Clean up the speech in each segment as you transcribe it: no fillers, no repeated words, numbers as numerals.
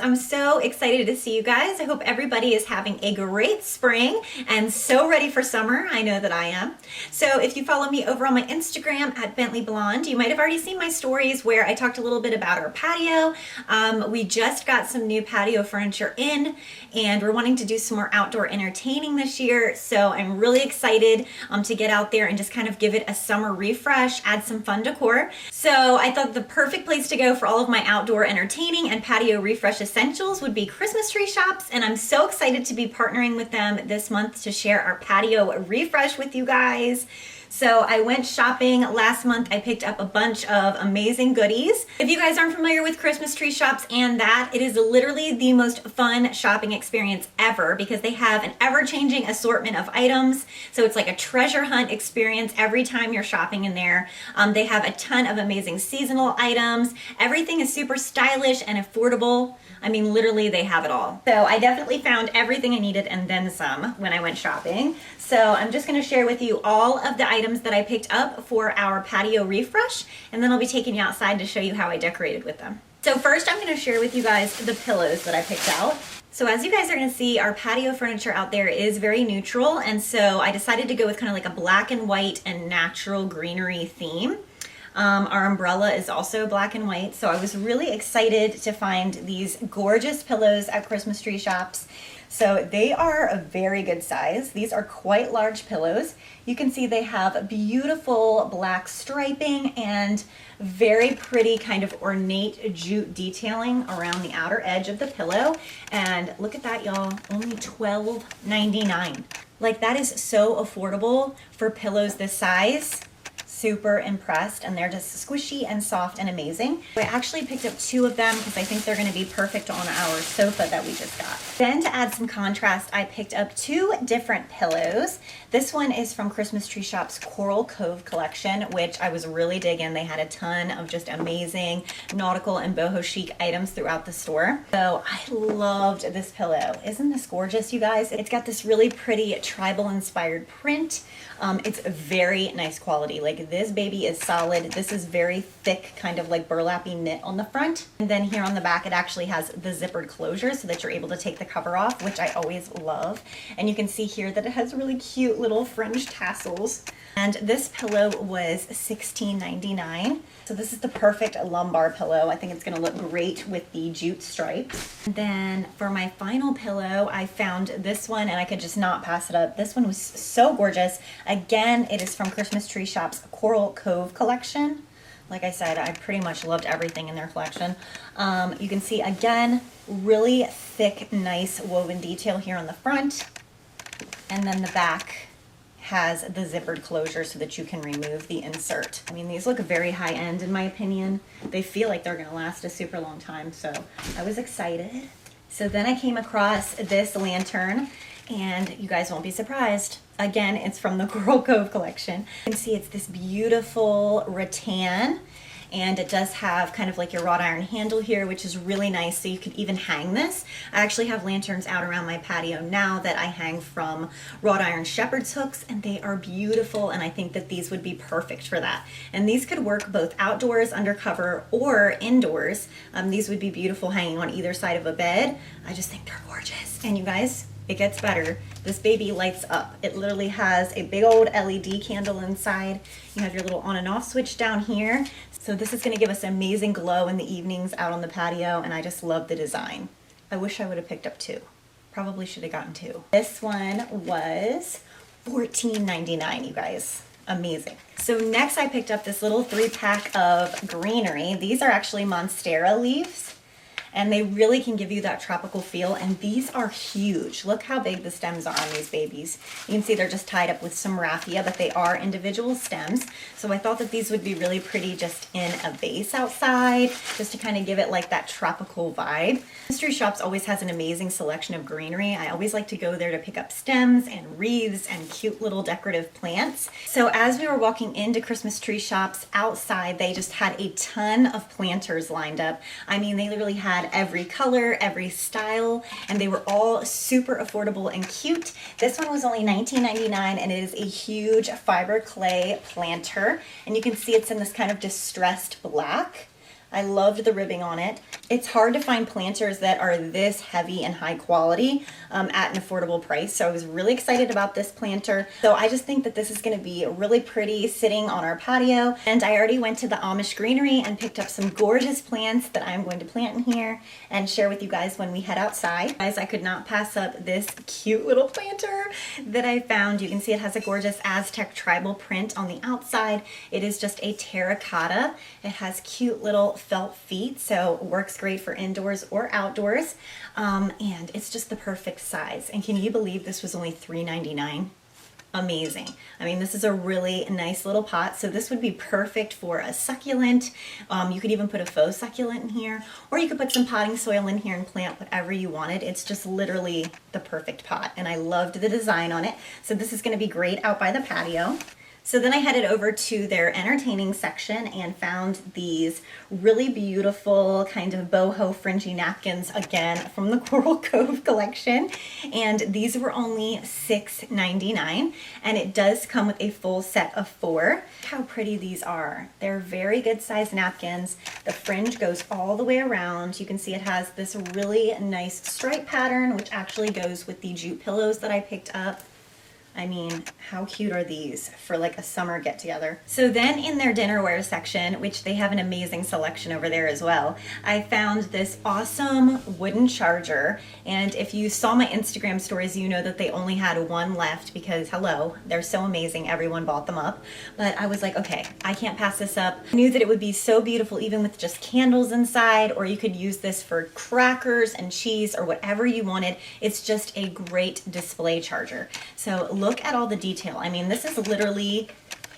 I'm so excited to see you guys. I hope everybody is having a great spring and so ready for summer. I know that I am. So if you follow me over on my Instagram at Bentley Blonde, you might have already seen my stories where I talked a little bit about our patio. We just got some new patio furniture in and we're wanting to do some more outdoor entertaining this year. So I'm really excited to get out there and just kind of give it a summer refresh, add some fun decor. So I thought the perfect place to go for all of my outdoor entertaining and patio refresh essentials would be Christmas tree shops, and I'm so excited to be partnering with them this month to share our patio refresh with you guys. So I went shopping last month. I picked up a bunch of amazing goodies. If you guys aren't familiar with Christmas tree shops and that, it is literally the most fun shopping experience ever because they have an ever-changing assortment of items. So it's like a treasure hunt experience every time you're shopping in there. They have a ton of amazing seasonal items. Everything is super stylish and affordable. I mean, literally they have it all. So I definitely found everything I needed and then some when I went shopping. So I'm just gonna share with you all of the items that I picked up for our patio refresh, and then I'll be taking you outside to show you how I decorated with them. So first I'm gonna share with you guys the pillows that I picked out. So as you guys are gonna see, our patio furniture out there is very neutral, and so I decided to go with kind of like a black and white and natural greenery theme. Our umbrella is also black and white, so I was really excited to find these gorgeous pillows at Christmas tree shops. So they are a very good size. These are quite large pillows. You can see they have beautiful black striping and very pretty kind of ornate jute detailing around the outer edge of the pillow. And look at that, y'all, only $12.99. Like, that is so affordable for pillows this size. Super impressed, and they're just squishy and soft and amazing. I actually picked up 2 of them because I think they're going to be perfect on our sofa that we just got. Then to add some contrast, I picked up 2 different pillows. This one is from Christmas Tree Shop's Coral Cove collection, which I was really digging. They had a ton of just amazing nautical and boho chic items throughout the store. So I loved this pillow. Isn't this gorgeous, you guys? It's got this really pretty tribal inspired print. It's very nice quality. Like, this baby is solid. This is very thick, kind of like burlappy knit on the front. And then here on the back, it actually has the zippered closure so that you're able to take the cover off, which I always love. And you can see here that it has really cute little fringe tassels. And this pillow was $16.99. So this is the perfect lumbar pillow. I think it's gonna look great with the jute stripes. And then for my final pillow, I found this one and I could just not pass it up. This one was so gorgeous. Again, it is from Christmas Tree Shop's Coral Cove collection. Like I said, I pretty much loved everything in their collection. You can see, again, really thick, nice woven detail here on the front. And then the back has the zippered closure so that you can remove the insert. I mean, these look very high end in my opinion. They feel like they're gonna last a super long time, so I was excited. So then I came across this lantern, and you guys won't be surprised. Again, it's from the Coral Cove collection. You can see it's this beautiful rattan, and it does have kind of like your wrought iron handle here, which is really nice, so you could even hang this. I actually have lanterns out around my patio now that I hang from wrought iron shepherd's hooks, and they are beautiful, and I think that these would be perfect for that. And these could work both outdoors, undercover, or indoors. These would be beautiful hanging on either side of a bed. I just think they're gorgeous. And you guys, it gets better. This baby lights up. It literally has a big old LED candle inside. You have your little on and off switch down here. So this is gonna give us amazing glow in the evenings out on the patio, and I just love the design. I wish I would have picked up 2. Probably should have gotten 2. This one was $14.99, you guys. Amazing. So next I picked up this little 3-pack of greenery. These are actually Monstera leaves, and they really can give you that tropical feel, and these are huge. Look how big the stems are on these babies. You can see they're just tied up with some raffia, but they are individual stems. So I thought that these would be really pretty just in a vase outside, just to kind of give it like that tropical vibe. Mystery Shops always has an amazing selection of greenery. I always like to go there to pick up stems and wreaths and cute little decorative plants. So as we were walking into Christmas Tree Shops outside, they just had a ton of planters lined up. I mean, they literally had every color, every style, and they were all super affordable and cute. This one was only $19.99, and it is a huge fiber clay planter, and you can see it's in this kind of distressed black. I loved the ribbing on it. It's hard to find planters that are this heavy and high quality at an affordable price. So I was really excited about this planter. So I just think that this is gonna be really pretty sitting on our patio. And I already went to the Amish greenery and picked up some gorgeous plants that I'm going to plant in here and share with you guys when we head outside. Guys, I could not pass up this cute little planter that I found. You can see it has a gorgeous Aztec tribal print on the outside. It is just a terracotta. It has cute little felt feet, so it works great for indoors or outdoors. And it's just the perfect size. And can you believe this was only $3.99? Amazing. I mean, this is a really nice little pot, so this would be perfect for a succulent. You could even put a faux succulent in here, or you could put some potting soil in here and plant whatever you wanted. It's just literally the perfect pot, and I loved the design on it. So this is going to be great out by the patio. So then I headed over to their entertaining section and found these really beautiful kind of boho fringy napkins, again from the Coral Cove collection. And these were only $6.99, and it does come with a full set of 4. How pretty these are. They're very good sized napkins. The fringe goes all the way around. You can see it has this really nice stripe pattern, which actually goes with the jute pillows that I picked up. I mean, how cute are these for like a summer get together? So then in their dinnerware section, which they have an amazing selection over there as well, I found this awesome wooden charger. And if you saw my Instagram stories, you know that they only had one left because hello, they're so amazing. Everyone bought them up. But I was like, okay, I can't pass this up. I knew that it would be so beautiful even with just candles inside, or you could use this for crackers and cheese or whatever you wanted. It's just a great display charger. So look at all the detail. I mean, this is literally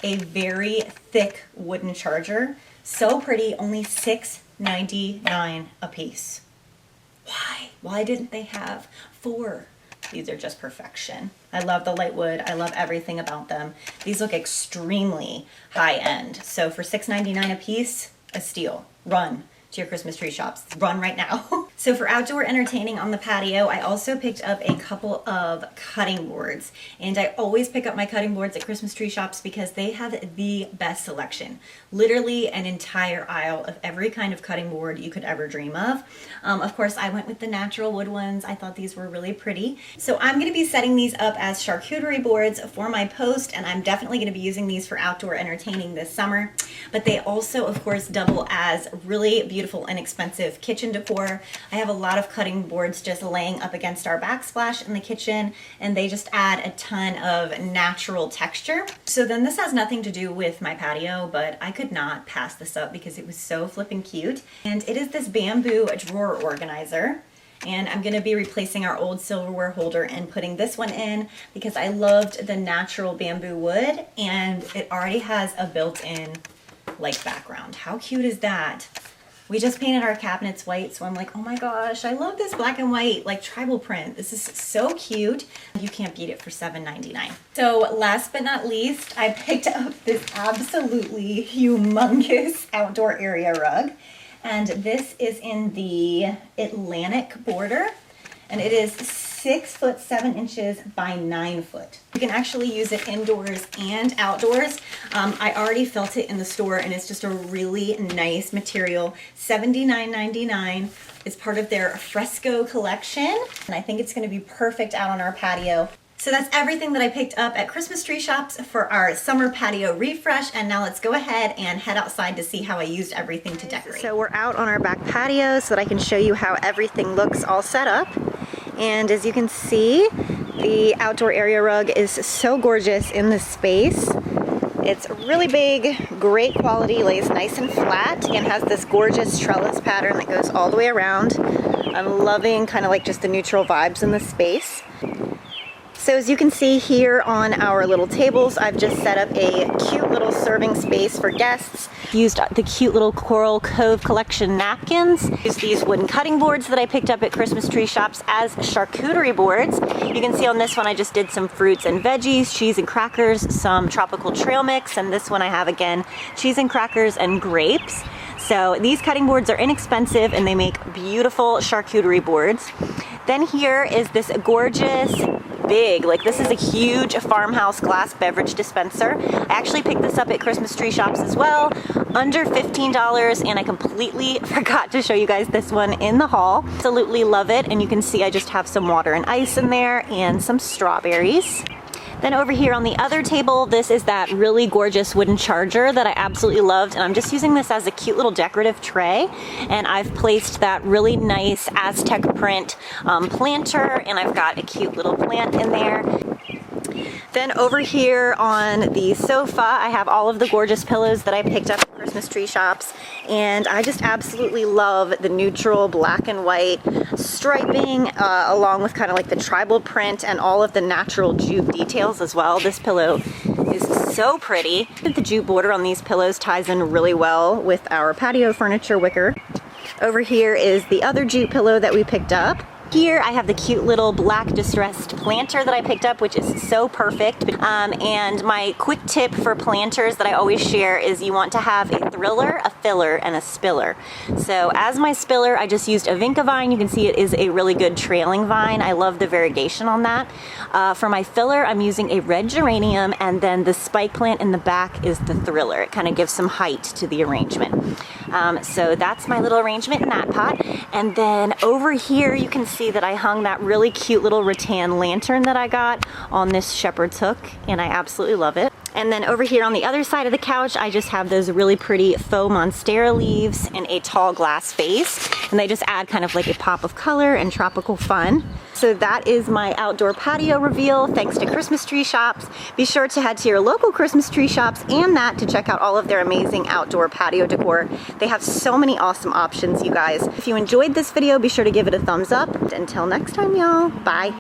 a very thick wooden charger. So pretty, only $6.99 a piece. Why? Why didn't they have 4? These are just perfection. I love the light wood. I love everything about them. These look extremely high end. So for $6.99 a piece, a steal. Run to your Christmas tree shops. Run right now. So for outdoor entertaining on the patio, I also picked up a couple of cutting boards. And I always pick up my cutting boards at Christmas tree shops because they have the best selection. Literally an entire aisle of every kind of cutting board you could ever dream of. Of course, I went with the natural wood ones. I thought these were really pretty. So I'm going to be setting these up as charcuterie boards for my post, and I'm definitely going to be using these for outdoor entertaining this summer. But they also, of course, double as really beautiful, inexpensive kitchen decor. I have a lot of cutting boards just laying up against our backsplash in the kitchen, and they just add a ton of natural texture. So then this has nothing to do with my patio, but I could not pass this up because it was so flippin' cute. And it is this bamboo drawer organizer. And I'm going to be replacing our old silverware holder and putting this one in because I loved the natural bamboo wood, and it already has a built-in like background. How cute is that? We just painted our cabinets white, so I'm like, oh my gosh, I love this black and white like tribal print. This is so cute. You can't beat it for $7.99. So last but not least, I picked up this absolutely humongous outdoor area rug. And this is in the Atlantic border, and it is 6 foot 7 inches by 9 foot. You can actually use it indoors and outdoors. I already felt it in the store, and it's just a really nice material. $79.99. It's part of their Fresco collection, and I think it's going to be perfect out on our patio. So that's everything that I picked up at Christmas tree shops for our summer patio refresh. And now let's go ahead and head outside to see how I used everything to decorate. So we're out on our back patio so that I can show you how everything looks all set up. And as you can see, the outdoor area rug is so gorgeous in this space. It's really big, great quality, lays nice and flat, and has this gorgeous trellis pattern that goes all the way around. I'm loving kind of like just the neutral vibes in the space. So as you can see here on our little tables, I've just set up a cute little serving space for guests. Used the cute little Coral Cove collection napkins. Used these wooden cutting boards that I picked up at Christmas tree shops as charcuterie boards. You can see on this one I just did some fruits and veggies, cheese and crackers, some tropical trail mix, and this one I have again cheese and crackers and grapes. So these cutting boards are inexpensive and they make beautiful charcuterie boards. Then here is this gorgeous big. Like, this is a huge farmhouse glass beverage dispenser. I actually picked this up at Christmas tree shops as well, under $15, and I completely forgot to show you guys this one in the haul. Absolutely love it, and you can see I just have some water and ice in there and some strawberries. Then over here on the other table, this is that really gorgeous wooden charger that I absolutely loved, and I'm just using this as a cute little decorative tray, and I've placed that really nice Aztec print planter, and I've got a cute little plant in there. Then over here on the sofa, I have all of the gorgeous pillows that I picked up at Christmas tree shops, and I just absolutely love the neutral black and white striping along with kind of like the tribal print and all of the natural jute details as well. This pillow is so pretty. The jute border on these pillows ties in really well with our patio furniture wicker. Over here is the other jute pillow that we picked up. Here I have the cute little black distressed planter that I picked up, which is so perfect. And my quick tip for planters that I always share is you want to have a thriller, a filler, and a spiller. So as my spiller, I just used a vinca vine. You can see it is a really good trailing vine. I love the variegation on that. For my filler, I'm using a red geranium, and then the spike plant in the back is the thriller. It kind of gives some height to the arrangement. So that's my little arrangement in that pot. And then over here you can see that I hung that really cute little rattan lantern that I got on this shepherd's hook, and I absolutely love it. And then over here on the other side of the couch, I just have those really pretty faux monstera leaves in a tall glass vase, and they just add kind of like a pop of color and tropical fun. So that is my outdoor patio reveal thanks to Christmas tree shops. Be sure to head to your local Christmas tree shops and that to check out all of their amazing outdoor patio decor. They have so many awesome options, you guys. If you enjoyed this video, be sure to give it a thumbs up. Until next time, y'all. Bye.